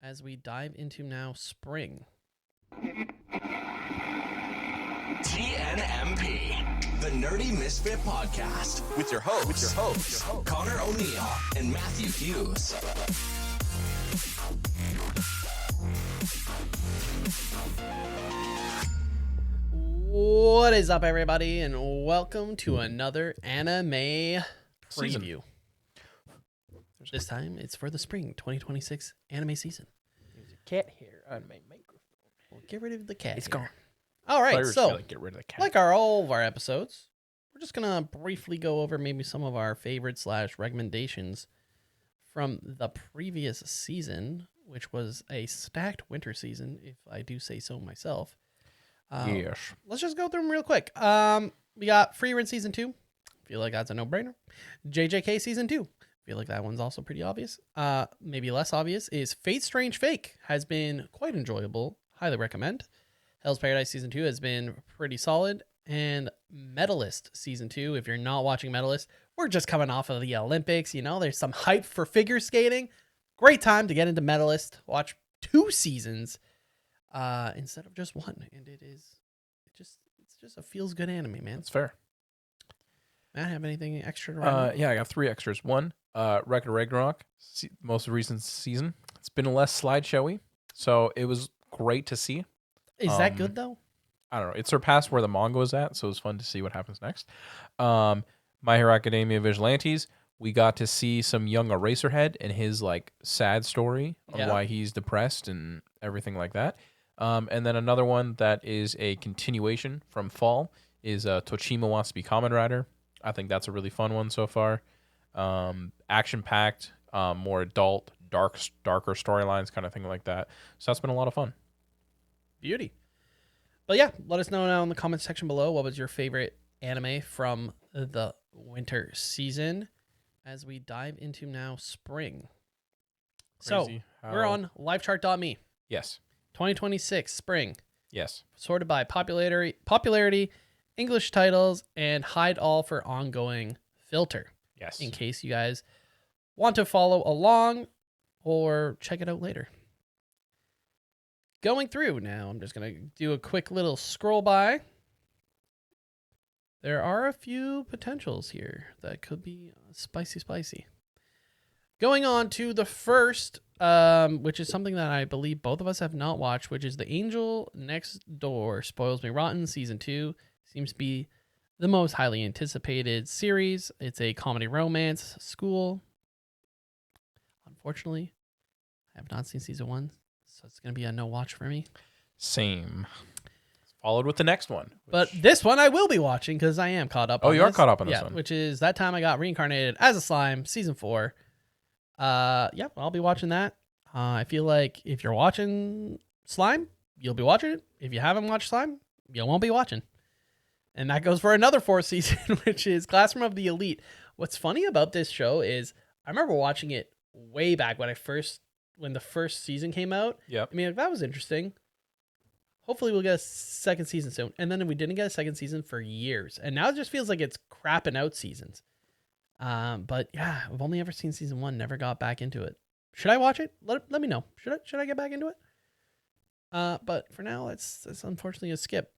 as we dive into now spring. TNMP, the Nerdy Misfit Podcast, with your hosts, Connor O'Neill and Matthew Hughes. What is up, everybody, and welcome to another anime preview. This time, it's for the spring 2026 anime season. There's a cat hair on my microphone. We'll get rid of the cat. It's here. gone. All right, so get rid of the cat. like all of our episodes, we're just gonna briefly go over maybe some of our favorites / recommendations from the previous season, which was a stacked winter season, if I do say so myself. Yes. Let's just go through them real quick. We got Free Rent Season 2. Feel like that's a no-brainer. JJK Season 2. Feel like that one's also pretty obvious. Maybe less obvious is Fate Strange Fake. Has been quite enjoyable. Highly recommend. Hell's Paradise Season 2 has been pretty solid. And Medalist Season 2. If you're not watching Medalist, we're just coming off of the Olympics. You know, there's some hype for figure skating. Great time to get into Medalist. Watch 2 seasons instead of just one. And it's just a feels good anime, man. That's fair. Matt, have anything extra to write? Yeah, I got 3 extras. One, Record Ragnarok, most recent season. It's been less slideshowy, so it was great to see. Is that good, though? I don't know. It surpassed where the manga was at, so it was fun to see what happens next. My Hero Academia Vigilantes, we got to see some young Eraserhead and his like sad story on why he's depressed and everything like that. And then another one that is a continuation from Fall is Toshima Wants to be Kamen Rider. I think that's a really fun one so far. Action-packed, more adult, darker storylines, kind of thing like that. So that's been a lot of fun. Beauty. But yeah, let us know now in the comments section below what was your favorite anime from the winter season as we dive into now spring. Crazy So we're on livechart.me. Yes. 2026 spring. Yes. Sorted by popularity, English titles, and hide all for ongoing filter. Yes. In case you guys want to follow along or check it out later. Going through now, I'm just going to do a quick little scroll by. There are a few potentials here that could be spicy. Going on to the first, which is something that I believe both of us have not watched, which is The Angel Next Door Spoils Me Rotten Season 2. Seems to be the most highly anticipated series. It's a comedy romance school. Unfortunately, I have not seen Season 1, so it's going to be a no watch for me. Same. Followed with the next one. But this one I will be watching because I am caught up on you are this. caught up on this one. Which is That Time I Got Reincarnated as a Slime, Season 4. I'll be watching that. I feel like if you're watching Slime, you'll be watching it. If you haven't watched Slime, you won't be watching. And that goes for another 4th season, which is Classroom of the Elite. What's funny about this show is I remember watching it way back when the first season came out. Yep. I mean, that was interesting. Hopefully we'll get a second season soon. And then we didn't get a second season for years. And now it just feels like it's crapping out seasons. But yeah, I've only ever seen Season 1, never got back into it. Should I watch it? Let me know. Should I get back into it? But for now, it's unfortunately a skip.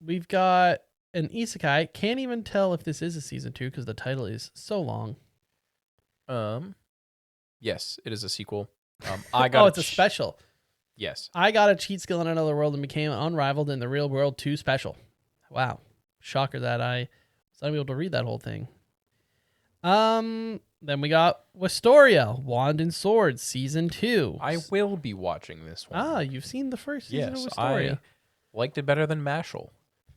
We've got an isekai. Can't even tell if this is a Season 2 because the title is so long. Yes, it is a sequel. It's a special. Yes. I got a cheat skill in another world and became unrivaled in the real world 2 special. Wow. Shocker that I was not able to read that whole thing. Then we got Wistoria, Wand and Sword, Season 2. I will be watching this one. You've seen the first season of Yes, Wistoria. I liked it better than Mashal,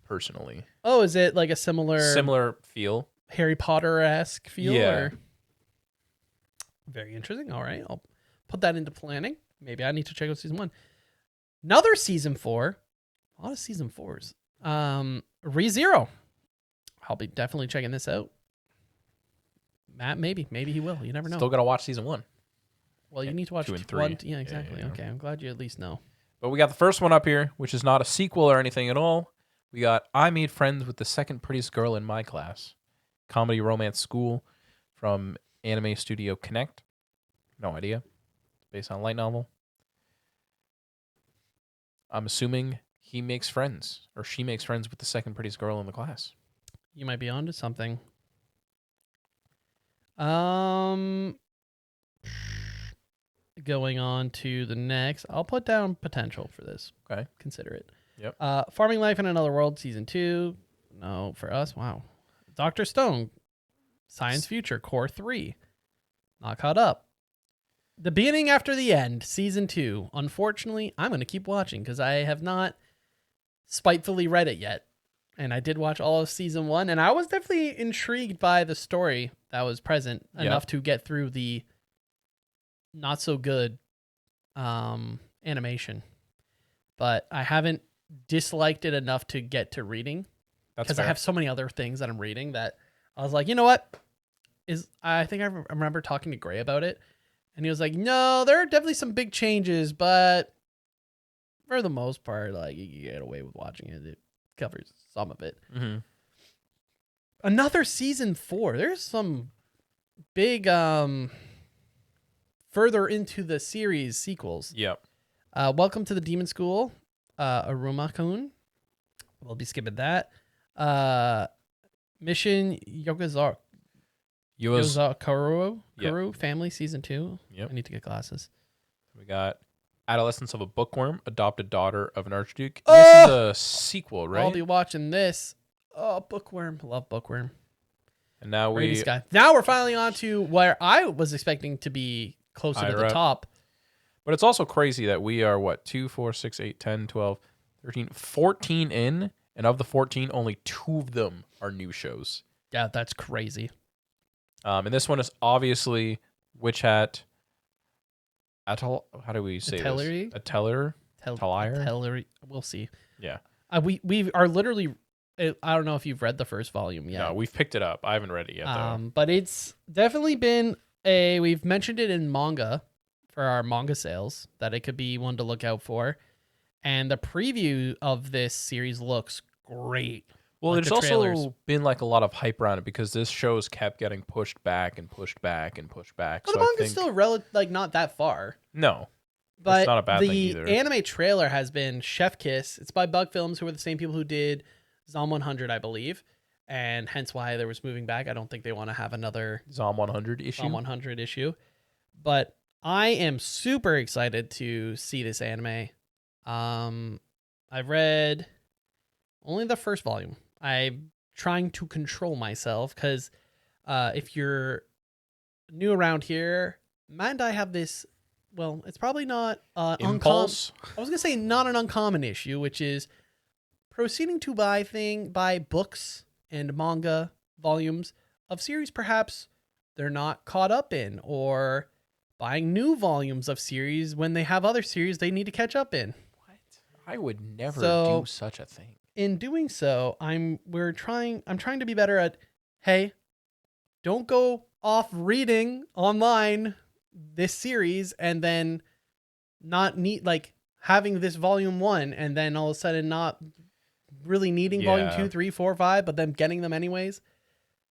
personally. Oh, is it like a similar feel? Harry Potter-esque feel? Yeah. Or? Very interesting. All right. I'll put that into planning. Maybe I need to check out Season 1. Another Season 4. A lot of Season 4s. ReZero. I'll be definitely checking this out. Matt, maybe he will. You never know. Still got to watch Season 1. Well, you need to watch 2 and 3. Yeah, exactly. Yeah. Okay, I'm glad you at least know. But we got the first one up here, which is not a sequel or anything at all. We got I Made Friends with the Second Prettiest Girl in My Class. Comedy romance school from anime studio Connect. No idea. It's based on a light novel. I'm assuming he makes friends, or she makes friends with the second prettiest girl in the class. You might be onto something. Going on to the next, I'll put down potential for this. Okay. Consider it. Yep. Farming Life in Another World season 2. No, for us. Wow. Dr. Stone, Science Future Core 3. Not caught up. The Beginning After the End season 2. Unfortunately, I'm going to keep watching because I have not spitefully read it yet. And I did watch all of season 1, and I was definitely intrigued by the story that was present enough to get through the not so good animation. But I haven't disliked it enough to get to reading because I have so many other things that I'm reading that I was like, you know what? I think I remember talking to Gray about it, and he was like, no, there are definitely some big changes, but for the most part, like, you can get away with watching it. It covers some of it. Mm-hmm. Another season 4. There's some big further into the series sequels. Yep. Welcome to the Demon School, Aruma-kun. We'll be skipping that. Mission Yozakuru Family Season 2. Yep. I need to get glasses. We got Adolescence of a Bookworm, Adopted Daughter of an Archduke. This is a sequel, right? I'll be watching this. Oh, Bookworm. Love Bookworm. And now Now we're finally on to where I was expecting to be closer to the top. But it's also crazy that we are, 2, 4, 6, 8, 10, 12, 13, 14 in, and of the 14, only 2 of them are new shows. Yeah, that's crazy. And this one is obviously Witch Hat. How do we say this? Atelier? We'll see. Yeah. We are literally. I don't know if you've read the first volume yet. No, we've picked it up. I haven't read it yet, though. But it's definitely been we've mentioned it in manga for our manga sales that it could be one to look out for. And the preview of this series looks great. Well, there's also been like a lot of hype around it because this show's kept getting pushed back and pushed back and pushed back. But the manga's still not that far. No. But it's not a bad thing either. The anime trailer has been Chef Kiss. It's by Bug Films, who are the same people who did Zom 100, I believe. And hence why there was moving back. I don't think they want to have another Zom 100 issue. But I am super excited to see this anime. I've read only the first volume. I'm trying to control myself because if you're new around here, Matt and I have this, well, it's probably not impulse. I was going to say not an uncommon issue, which is proceeding to buy books and manga volumes of series perhaps they're not caught up in, or buying new volumes of series when they have other series they need to catch up in. What? I would never do such a thing. In doing so, I'm trying to be better at, hey, don't go off reading online this series and then not need having this volume 1 and then all of a sudden not really needing volume 2, 3, 4, 5, but then getting them anyways.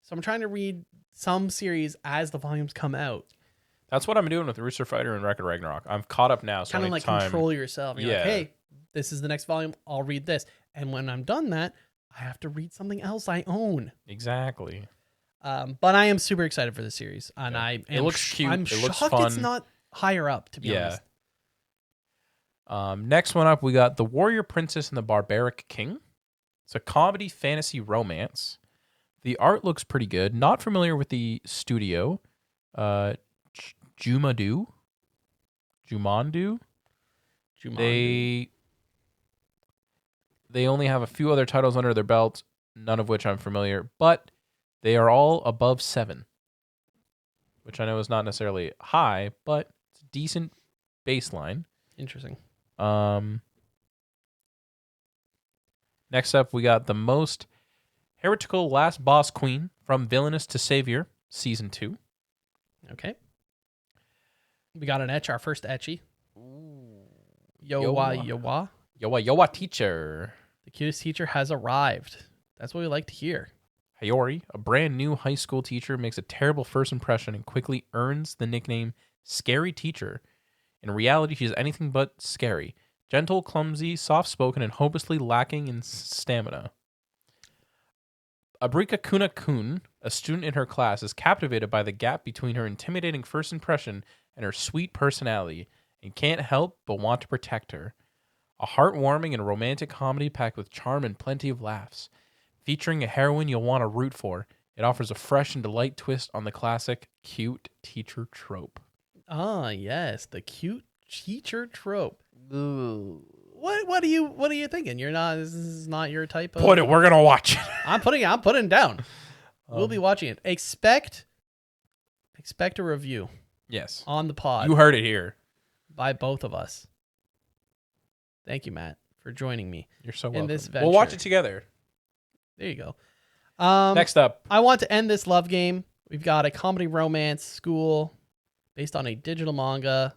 So I'm trying to read some series as the volumes come out. That's what I'm doing with Rooster Fighter and Record Ragnarok. I'm caught up now. So kind of like control yourself. You're like, hey, this is the next volume. I'll read this. And when I'm done that, I have to read something else I own. Exactly. But I am super excited for the series. And it looks cute. I'm shocked it's not higher up, to be honest. Next one up, we got The Warrior Princess and the Barbaric King. It's a comedy fantasy romance. The art looks pretty good. Not familiar with the studio. Jumandu. They only have a few other titles under their belt, none of which I'm familiar, but they are all above 7, which I know is not necessarily high, but it's a decent baseline. Interesting. Next up, we got The Most Heretical Last Boss Queen, From Villainous to Savior, Season 2. Okay. We got an our first ecchi. Yowa Teacher. The cutest teacher has arrived. That's what we like to hear. Hayori, a brand new high school teacher, makes a terrible first impression and quickly earns the nickname Scary Teacher. In reality, she is anything but scary. Gentle, clumsy, soft-spoken, and hopelessly lacking in stamina. Abrika Kuna-kun, a student in her class, is captivated by the gap between her intimidating first impression and her sweet personality and can't help but want to protect her. A heartwarming and romantic comedy packed with charm and plenty of laughs. Featuring a heroine you'll want to root for, it offers a fresh and delightful twist on the classic cute teacher trope. Ah, yes, the cute teacher trope. Ooh. What are you thinking? You're not. This is not your type of. Put it. We're gonna watch it. I'm putting it down. We'll be watching it. Expect a review. Yes. On the pod. You heard it here. By both of us. Thank you, Matt, for joining me. You're so in welcome. this venture. We'll watch it together. There you go. Next up, I want to end this love game. We've got a comedy romance school based on a digital manga.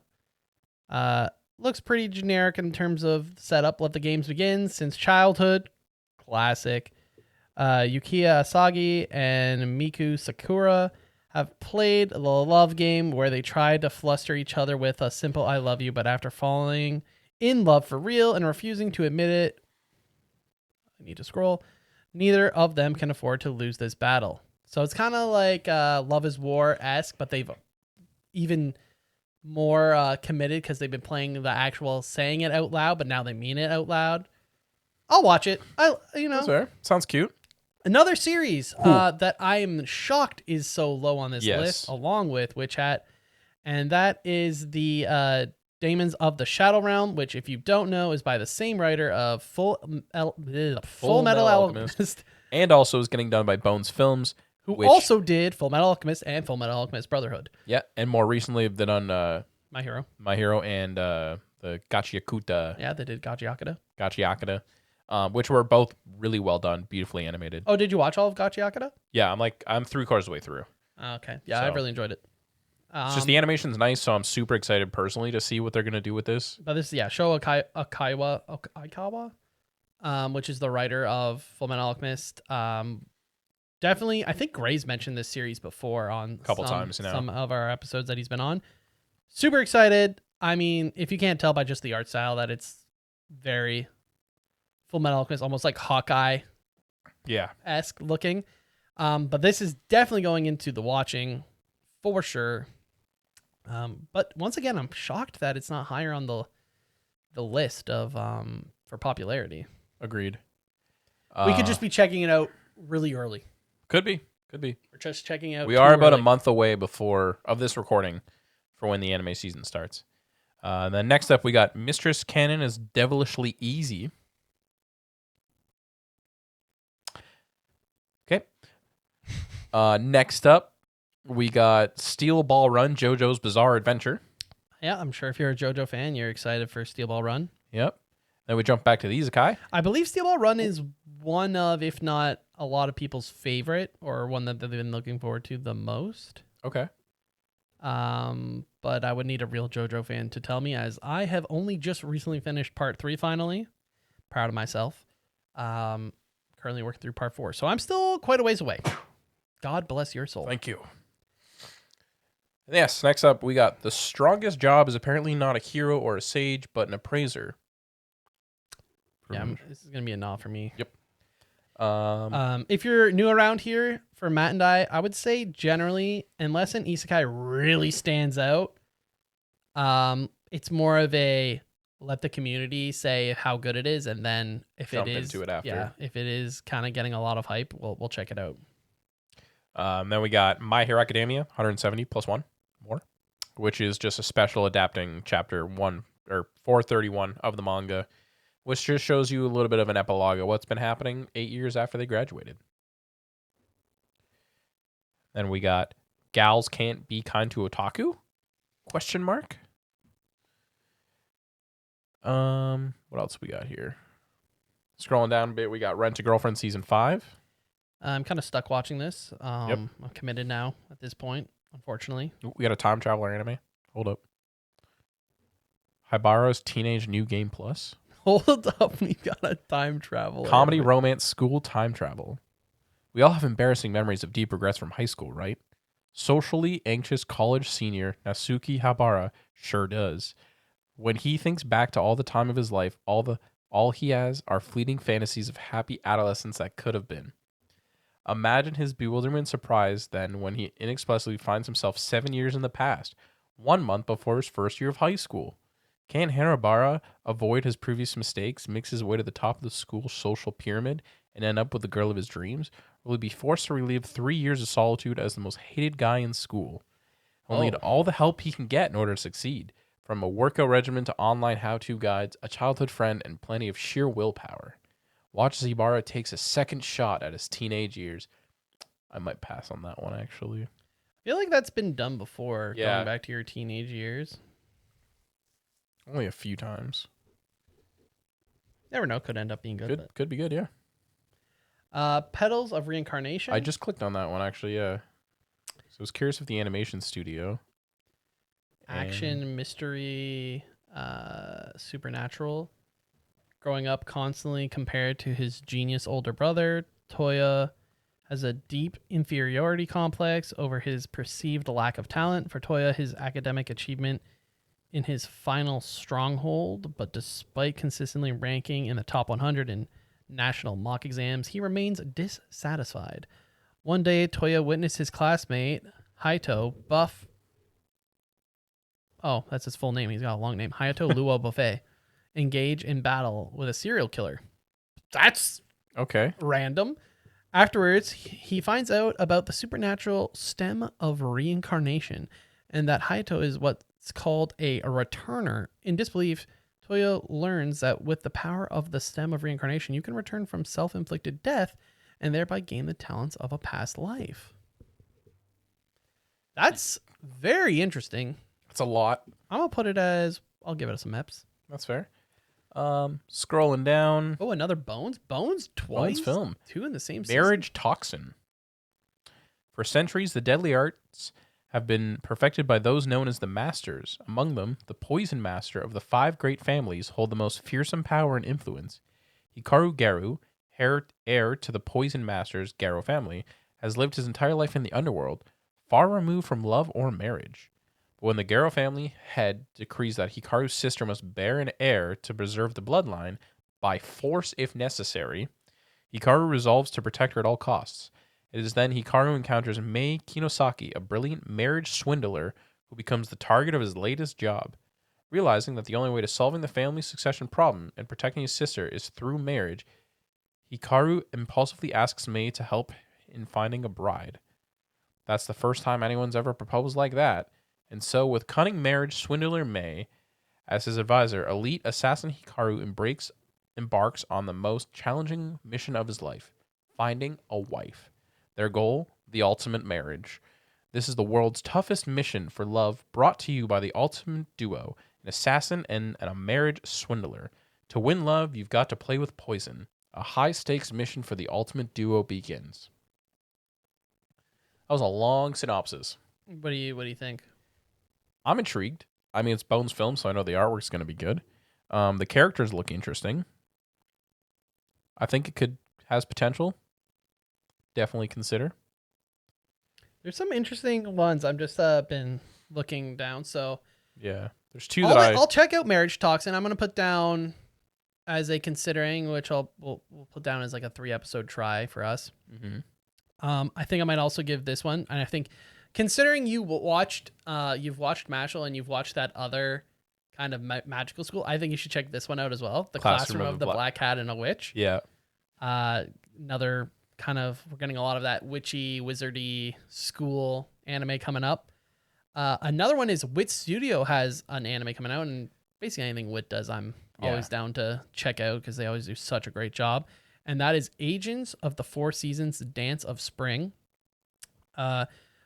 Looks pretty generic in terms of setup. Let the games begin. Since childhood. Classic. Yukiya Asagi and Miku Sakura have played the love game where they tried to fluster each other with a simple I love you, but after falling in love for real and refusing to admit it, I need to scroll, neither of them can afford to lose this battle. So it's kind of like Love is War-esque, but they've even more committed because they've been playing the actual saying it out loud, but now they mean it out loud. I'll watch it. That's fair. Sounds cute. Another series that I am shocked is so low on this Yes. list, along with Witch Hat, and that is the Daemons of the Shadow Realm, which, if you don't know, is by the same writer of Full Metal Alchemist, And also is getting done by Bones Films, who also did Full Metal Alchemist and Full Metal Alchemist Brotherhood. Yeah, and more recently they've done My Hero. My Hero and the Gachiakuta. Yeah, they did Gachiakata, which were both really well done, beautifully animated. Oh, did you watch all of Gachiakata? Yeah, I'm 3/4 of the way through. Okay. Yeah, I So. really enjoyed it. It's just the animation's nice, so I'm super excited personally to see what they're gonna do with this. But this, Sho Aikawa, which is the writer of Full Metal Alchemist. Definitely, I think Gray's mentioned this series before on A couple times now. some of our episodes that he's been on. Super excited. I mean, if you can't tell by just the art style that it's very Full Metal Alchemist, almost like Hawkeye-esque Yeah, looking. But this is definitely going into the watching for sure. But once again, I'm shocked that it's not higher on the list of for popularity. agreed. We could just be checking it out really early. Could be. We're just checking out. We too are about early. a month away of this recording for when the anime season starts. Then next up, we got Mistress Canon is Devilishly Easy. Okay. Next up, we got Steel Ball Run, JoJo's Bizarre Adventure. Yeah, I'm sure if you're a JoJo fan, you're excited for Steel Ball Run. Yep. Then we jump back to the Isekai. I believe Steel Ball Run is one of, if not a lot of people's favorite, or one that they've been looking forward to the most. Okay. But I would need a real JoJo fan to tell me, as I have only just recently finished part 3 finally. Proud of myself. Currently working through part 4. So I'm still quite a ways away. God bless your soul. Thank you. Yes, next up, we got The Strongest Job is apparently not a hero or a sage, but an appraiser. Yeah, this is going to be a nod for me. Yep. If you're new around here, for Matt and I would say generally, unless an isekai really stands out, it's more of a let the community say how good it is, and then if Jump it is, into it after. yeah, if it is kind of getting a lot of hype, we'll check it out. Then we got My Hero Academia, 170 plus 1 more, which is just a special adapting chapter 1 or 431 of the manga, which just shows you a little bit of an epilogue of what's been happening 8 years after they graduated. Then we got Gals Can't Be Kind to Otaku? Question mark. What else we got here? Scrolling down a bit, we got Rent a Girlfriend season 5. I'm kind of stuck watching this. Yep. I'm committed now at this point, unfortunately. We got a time traveler anime. Hold up. Hibara's Teenage New Game Plus. Hold up, we got a time travel. Comedy, romance, school, time travel. We all have embarrassing memories of deep regrets from high school, right? Socially anxious college senior Nasuki Habara sure does. When he thinks back to all the time of his life, all he has are fleeting fantasies of happy adolescence that could have been. Imagine his bewilderment and surprise then when he inexplicably finds himself 7 years in the past, 1 month before his first year of high school. Can Harabara avoid his previous mistakes, mix his way to the top of the school's social pyramid, and end up with the girl of his dreams? Or will he be forced to relive 3 years of solitude as the most hated guy in school? He'll need all the help he can get in order to succeed, from a workout regimen to online how-to guides, a childhood friend, and plenty of sheer willpower. Watch as Ibarra takes a second shot at his teenage years. I might pass on that one, actually. I feel like that's been done before, Yeah. going back to your teenage years. Only a few times. Never know, could end up being good. Could be good, yeah. Petals of Reincarnation. I just clicked on that one, actually, yeah. So I was curious if the animation studio. Action, mystery, supernatural. Growing up constantly compared to his genius older brother, Toya has a deep inferiority complex over his perceived lack of talent. For Toya, his academic achievement in his final stronghold, but despite consistently ranking in the top 100 in national mock exams, he remains dissatisfied. One day, Toya witnessed his classmate, Haito, oh, that's his full name. He's got a long name. Hayato Luo Buffet. Engage in battle with a serial killer. That's Okay. random. Afterwards, he finds out about the supernatural stem of reincarnation and that Hayato is what's called a returner. In disbelief, Toyo learns that with the power of the stem of reincarnation, you can return from self-inflicted death and thereby gain the talents of a past life. That's very interesting. That's a lot. I'm going to put it as, I'll give it some eps. That's fair. Scrolling down. Oh, another Bones? Bones twice? Bones film. 2 in the same season? Marriage Toxin. For centuries, the deadly arts have been perfected by those known as the Masters. Among them, the Poison Master of the 5 great families hold the most fearsome power and influence. Hikaru Garu, heir to the Poison Master's Garo family, has lived his entire life in the underworld, far removed from love or marriage. But when the Garo family head decrees that Hikaru's sister must bear an heir to preserve the bloodline, by force if necessary, Hikaru resolves to protect her at all costs. It is then Hikaru encounters Mei Kinosaki, a brilliant marriage swindler who becomes the target of his latest job. Realizing that the only way to solving the family succession problem and protecting his sister is through marriage, Hikaru impulsively asks Mei to help in finding a bride. That's the first time anyone's ever proposed like that. And so, with cunning marriage swindler Mei as his advisor, elite assassin Hikaru embarks on the most challenging mission of his life, finding a wife. Their goal, the ultimate marriage. This is the world's toughest mission for love, brought to you by the ultimate duo, an assassin and a marriage swindler. To win love, you've got to play with poison. A high-stakes mission for the ultimate duo begins. That was a long synopsis. What do you think? I'm intrigued. I mean, it's Bones film, so I know the artwork's going to be good. The characters look interesting. I think it has potential. Definitely consider. There's some interesting ones. I'm just been looking down. So yeah, there's 2 I'll check out Marriage Toxin. I'm gonna put down as a considering, which we'll put down as like a 3-episode try for us. Mm-hmm. I think I might also give this one, and I think considering you've watched Mashal and you've watched that other kind of magical school, I think you should check this one out as well. The Classroom of the Black Hat and a Witch. Yeah. Another kind of, we're getting a lot of that witchy, wizardy school anime coming up. Another one is Wit Studio has an anime coming out, and basically anything Wit does, I'm always down to check out because they always do such a great job. And that is Agents of the Four Seasons Dance of Spring.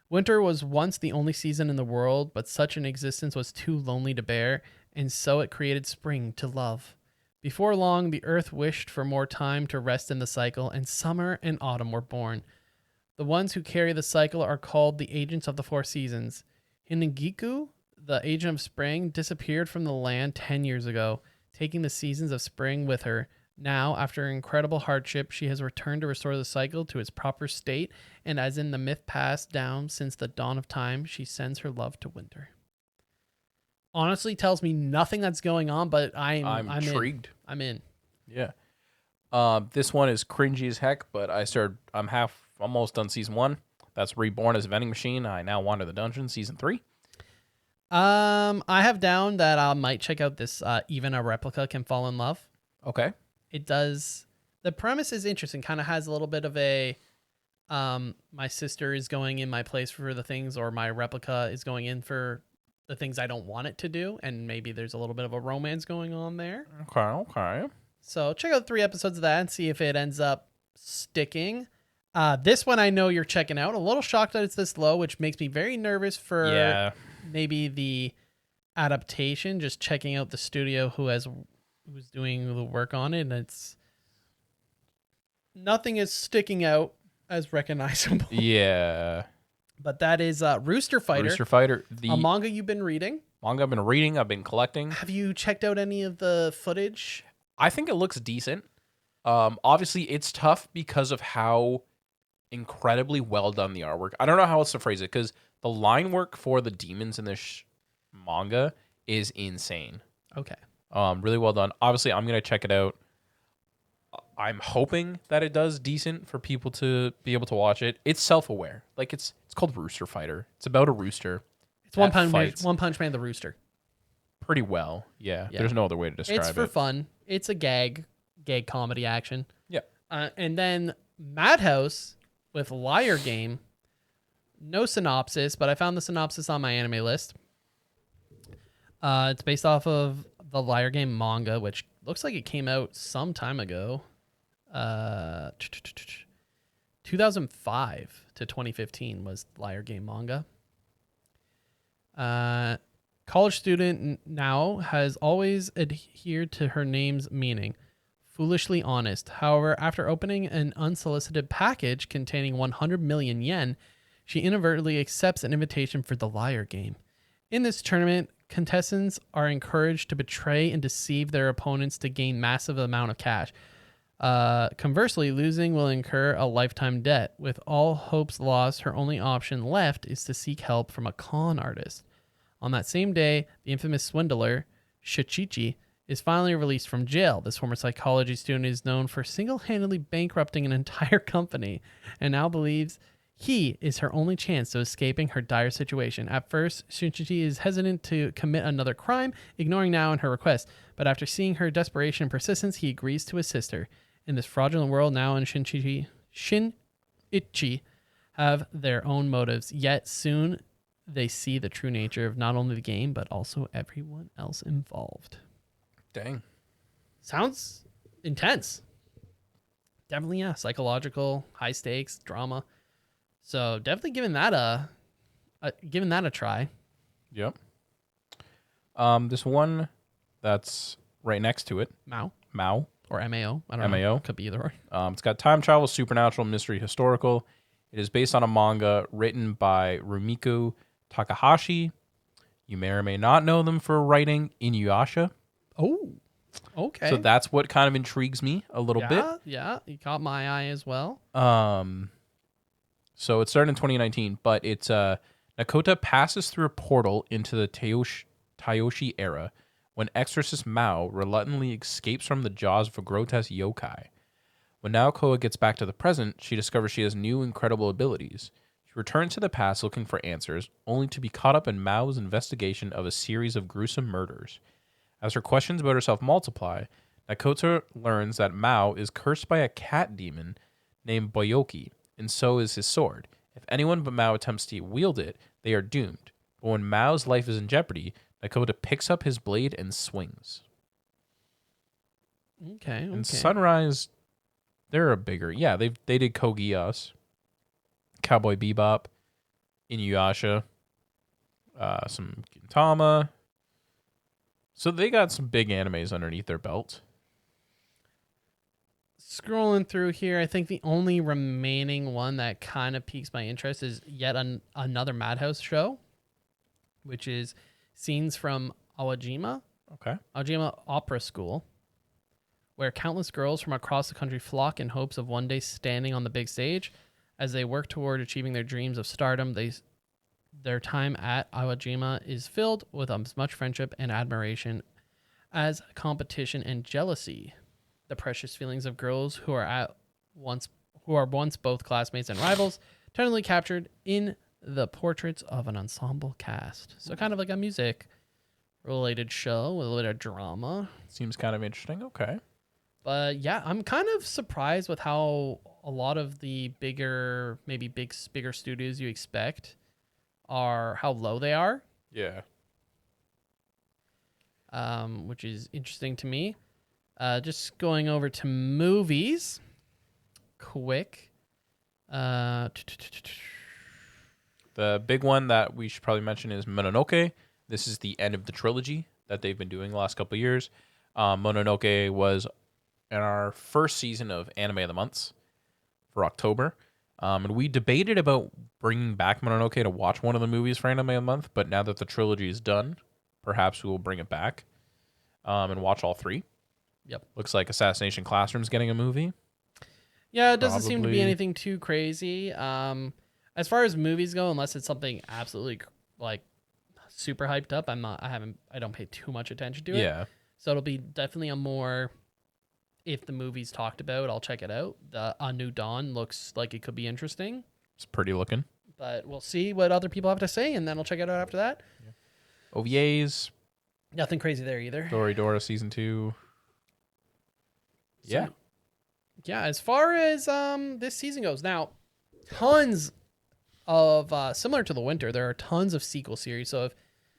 Winter was once the only season in the world, but such an existence was too lonely to bear, and so it created spring to love. Before long, the earth wished for more time to rest in the cycle, and summer and autumn were born. The ones who carry the cycle are called the Agents of the Four Seasons. Hinagiku, the agent of spring, disappeared from the land 10 years ago, taking the seasons of spring with her. Now, after incredible hardship, she has returned to restore the cycle to its proper state, and as in the myth passed down since the dawn of time, she sends her love to winter. Honestly, tells me nothing that's going on, but I'm intrigued. I'm in. Yeah. This one is cringy as heck, but I'm almost done season 1. That's Reborn as a Vending Machine. I now wander the dungeon, season 3. I have down that I might check out this Even a Replica Can Fall in Love. Okay. It does. The premise is interesting. Kind of has a little bit of a my sister is going in my place for the things, or my replica is going in for the things I don't want it to do, and maybe there's a little bit of a romance going on there. Okay. So check out 3 episodes of that and see if it ends up sticking. This one I know you're checking out. A little shocked that it's this low, which makes me very nervous for maybe the adaptation. Just checking out the studio who's doing the work on it, and it's nothing is sticking out as recognizable. Yeah. But that is Rooster Fighter. Rooster Fighter. A manga you've been reading. Manga I've been reading. I've been collecting. Have you checked out any of the footage? I think it looks decent. Obviously, it's tough because of how incredibly well done the artwork. I don't know how else to phrase it, because the line work for the demons in this manga is insane. Okay. Really well done. Obviously, I'm gonna check it out. I'm hoping that it does decent for people to be able to watch it. It's self-aware. Like it's called Rooster Fighter. It's about a rooster. It's One Punch Man the Rooster. Pretty well. Yeah. There's no other way to describe it. It's for fun. It's a gag comedy action. Yeah. And then Madhouse with Liar Game. No synopsis, but I found the synopsis on my anime list. It's based off of the Liar Game manga, which looks like it came out some time ago. 2005 to 2015 was Liar Game manga. College student now has always adhered to her name's meaning, foolishly honest. However, after opening an unsolicited package containing 100 million yen, she inadvertently accepts an invitation for the Liar Game. In this tournament, contestants are encouraged to betray and deceive their opponents to gain massive amount of cash. Conversely, losing will incur a lifetime debt. With all hopes lost, her only option left is to seek help from a con artist. On that same day, the infamous swindler, Shichichi, is finally released from jail. This former psychology student is known for single-handedly bankrupting an entire company and now believes he is her only chance to escaping her dire situation. At first, Shichichi is hesitant to commit another crime, ignoring Nao and her request. But after seeing her desperation and persistence, he agrees to assist her. In this fraudulent world, Nao and Shinichi have their own motives, yet soon they see the true nature of not only the game, but also everyone else involved. Dang. Sounds intense. Definitely, yeah. Psychological, high stakes, drama. So definitely giving that a try. Yep. This one that's right next to it. Mao. Or MAO. I don't know. MAO. Could be either or. It's got time travel, supernatural, mystery, historical. It is based on a manga written by Rumiko Takahashi. You may or may not know them for writing Inuyasha. Oh, okay. So that's what kind of intrigues me a little bit. Yeah, you caught my eye as well. So it started in 2019, but it's Nakota passes through a portal into the Tayoshi era when exorcist Mao reluctantly escapes from the jaws of a grotesque yokai. When Naokoa gets back to the present, she discovers she has new incredible abilities. She returns to the past looking for answers, only to be caught up in Mao's investigation of a series of gruesome murders. As her questions about herself multiply, Nakota learns that Mao is cursed by a cat demon named Boyoki, and so is his sword. If anyone but Mao attempts to wield it, they are doomed. But when Mao's life is in jeopardy, Nakota picks up his blade and swings. Okay. And Sunrise, they're a bigger... Yeah, they did Code Geass, Cowboy Bebop, Inuyasha, some Gintama. So they got some big animes underneath their belt. Scrolling through here, I think the only remaining one that kind of piques my interest is yet another Madhouse show, which is Scenes from Awajima. Okay. Awajima Opera School, where countless girls from across the country flock in hopes of one day standing on the big stage. As they work toward achieving their dreams of stardom, their time at Awajima is filled with as much friendship and admiration as competition and jealousy. The precious feelings of girls who are once both classmates and rivals, tenderly captured in the portraits of an ensemble cast. So kind of like a music-related show with a little bit of drama. Seems kind of interesting. Okay. But yeah, I'm kind of surprised with how a lot of the bigger studios you expect are how low they are. Yeah. Which is interesting to me. Just going over to movies, quick. The big one that we should probably mention is Mononoke. This is the end of the trilogy that they've been doing the last couple of years. Mononoke was in our first season of Anime of the Months for October. And we debated about bringing back Mononoke to watch one of the movies for Anime of the Month, but now that the trilogy is done, perhaps we will bring it back and watch all three. Yep. Looks like Assassination Classroom's getting a movie. Yeah, it doesn't seem to be anything too crazy. As far as movies go, unless it's something absolutely like super hyped up, I don't pay too much attention to it. Yeah. So it'll be definitely a more, if the movie's talked about, I'll check it out. A New Dawn looks like it could be interesting. It's pretty looking. But we'll see what other people have to say, and then I'll check it out after that. Yeah. OVAs. Nothing crazy there either. Doridora Season 2. Yeah. So, yeah, as far as this season goes, now, tons of, similar to the winter, there are tons of sequel series. So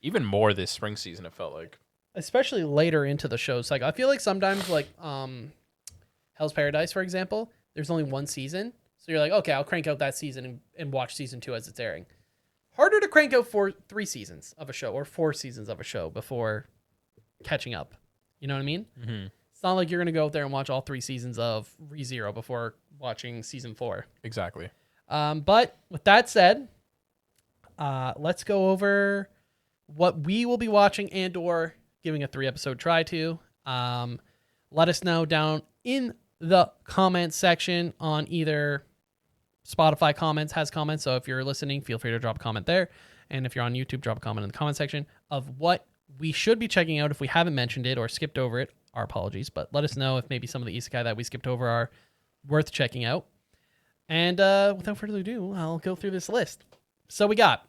Even more this spring season, it felt like. Especially later into the shows. Like, I feel like sometimes, like, Hell's Paradise, for example, there's only one season. So you're like, okay, I'll crank out that season and watch season 2 as it's airing. Harder to crank out 3 seasons of a show or 4 seasons of a show before catching up. You know what I mean? Mm-hmm. It's not like you're going to go out there and watch all 3 seasons of ReZero before watching season 4. Exactly. But with that said, let's go over what we will be watching and or giving a 3-episode try to. Let us know down in the comment section on either Spotify has comments. So if you're listening, feel free to drop a comment there. And if you're on YouTube, drop a comment in the comment section of what we should be checking out if we haven't mentioned it or skipped over it. Our apologies, but let us know if maybe some of the isekai that we skipped over are worth checking out. And without further ado, I'll go through this list. So we got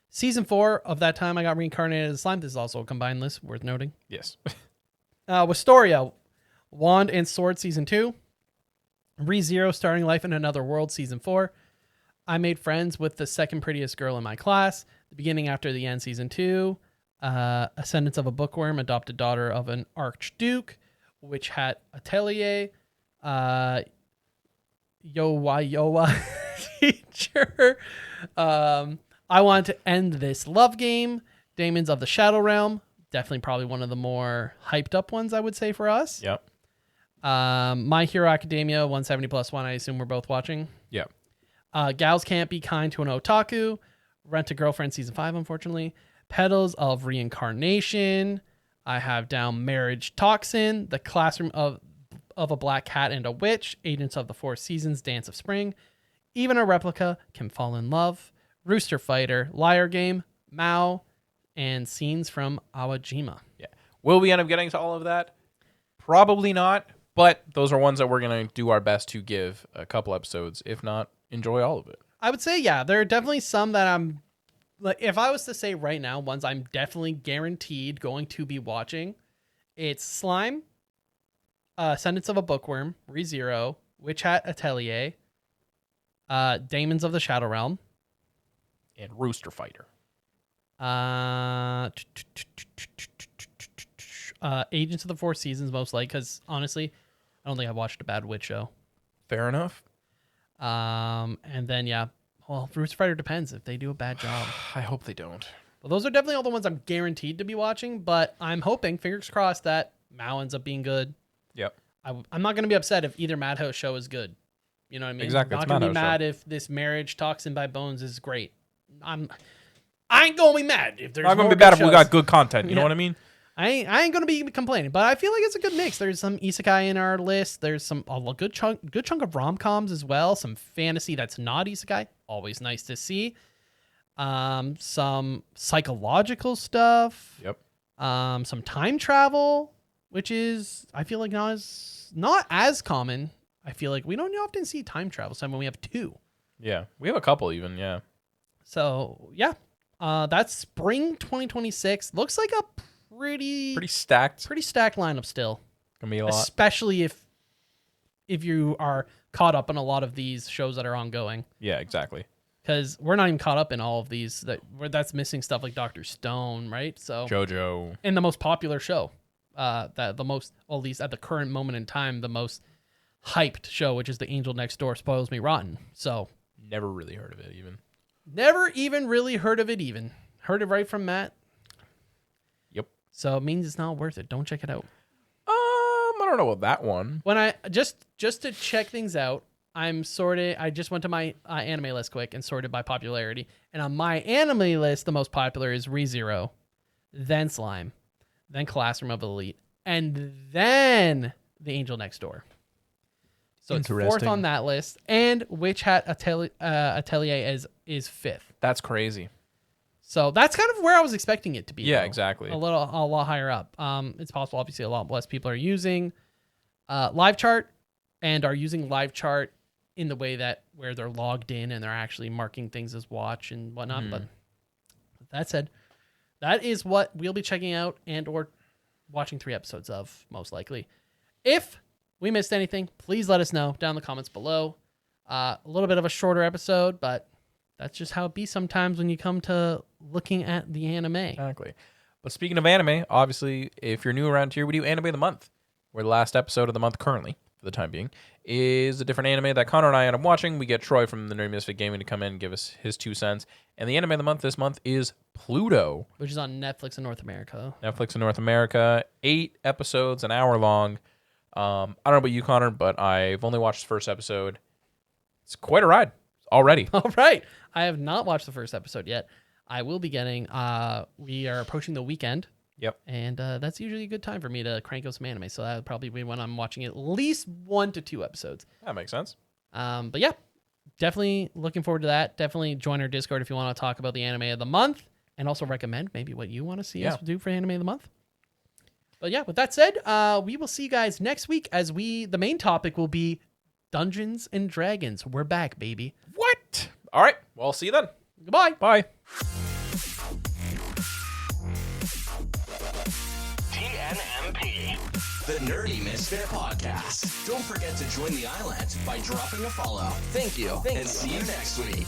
season 4 of That Time I Got Reincarnated as a Slime. This is also a combined list, worth noting. Yes. Wistoria, Wand and Sword Season 2. ReZero, Starting Life in Another World Season 4. I Made Friends with the Second Prettiest Girl in My Class. The Beginning After the End Season 2. Ascendance of a Bookworm, Adopted Daughter of an Archduke. Witch Hat Atelier. Yowa Teacher. I Want to End This Love Game. Daemons of the Shadow Realm. Definitely probably one of the more hyped up ones, I would say, for us. Yep. My Hero Academia 170+1, I assume we're both watching. Yep. Gals Can't Be Kind to an Otaku. Rent a Girlfriend Season 5, unfortunately. Petals of Reincarnation. I have down Marriage Toxin. The Classroom of a Black Cat and a Witch. Agents of the Four Seasons. Dance of Spring. Even a Replica Can Fall in Love. Rooster Fighter. Liar Game. Mao. And Scenes from Awajima. Yeah. Will we end up getting to all of that? Probably not. But those are ones that we're going to do our best to give a couple episodes. If not, enjoy all of it. I would say, yeah, there are definitely some that I'm like, if I was to say right now, ones I'm definitely guaranteed going to be watching, it's Slime, Ascendance of a Bookworm, ReZero, Witch Hat Atelier, Daemons of the Shadow Realm, And Rooster Fighter. Agents of the Four Seasons, most likely, because honestly, I don't think I've watched a bad witch show. Fair enough. And then, yeah, well, Rooster Fighter depends if they do a bad job. I hope they don't. Well, those are definitely all the ones I'm guaranteed to be watching, but I'm hoping, fingers crossed, that Mao ends up being good. Yep. I'm not going to be upset if either Madhouse show is good. You know what I mean? Exactly. I'm It's not going to be Madhouse mad if this Marriage Toxin by Bones is great. I ain't going to be mad if there's I'm going more to be bad good if we shows. got good content. You know Yeah. what I mean? I ain't gonna be complaining, but I feel like it's a good mix. There's some isekai in our list. There's a good chunk of rom-coms as well. Some fantasy that's not isekai, always nice to see. Some psychological stuff. Yep. Some time travel, which is I feel like not as common. I feel like we don't often see time travel. So when we have 2. Yeah, we have a couple even. Yeah. So yeah, that's spring 2026. Looks like a pretty stacked. pretty stacked lineup still. Gonna be a lot. Especially if you are caught up in a lot of these shows that are ongoing. Yeah, exactly. Because we're not even caught up in all of these. That's missing stuff like Dr. Stone, right? So JoJo. and the most popular show, that the most, well, at least at the current moment in time, the most hyped show, which is The Angel Next Door, Spoils Me Rotten. So Never really heard of it even. never even really heard of it. Even heard it right from Matt. Yep. So it means it's not worth it. Don't check it out. I don't know about that one. When I just to check things out, I just went to my anime list quick and sorted by popularity. And on my anime list, the most popular is ReZero, then Slime, then Classroom of Elite, and then The Angel Next Door. So it's 4th Interesting. on that list, and Witch Hat Atelier is 5th. That's crazy. So that's kind of where I was expecting it to be. Yeah, though. exactly. A lot higher up. It's possible, obviously, a lot less people are using live chart and are using live chart in the way that where they're logged in and they're actually marking things as watch and whatnot. But that said, that is what we'll be checking out and or watching 3 episodes of, most likely. If we missed anything, please let us know down in the comments below. A little bit of a shorter episode, but that's just how it be sometimes when you come to looking at the anime. Exactly. But speaking of anime, obviously, if you're new around here, we do Anime of the Month, where the last episode of the month currently, for the time being, is a different anime that Connor and I end up watching. We get Troy from the Nerdy Misfit Gaming to come in and give us his 2 cents. And the anime of the month this month is Pluto. Which is on Netflix in North America. Netflix in North America. 8 episodes, an hour long. I don't know about you, Connor, but I've only watched the first episode. It's quite a ride already. All right. I have not watched the first episode yet. I will be getting, we are approaching the weekend. Yep. And that's usually a good time for me to crank out some anime. So that would probably be when I'm watching at least 1 to 2 episodes. That makes sense. But yeah, definitely looking forward to that. Definitely join our Discord if you want to talk about the anime of the month and also recommend maybe what you want to see us do for anime of the month. But yeah, with that said, we will see you guys next week as the main topic will be Dungeons and Dragons. We're back, baby. What? All right. Well, I'll see you then. Goodbye. Bye. TNMP, the Nerdy Misfit Podcast. Don't forget to join the island by dropping a follow. Thank you. And see you next week.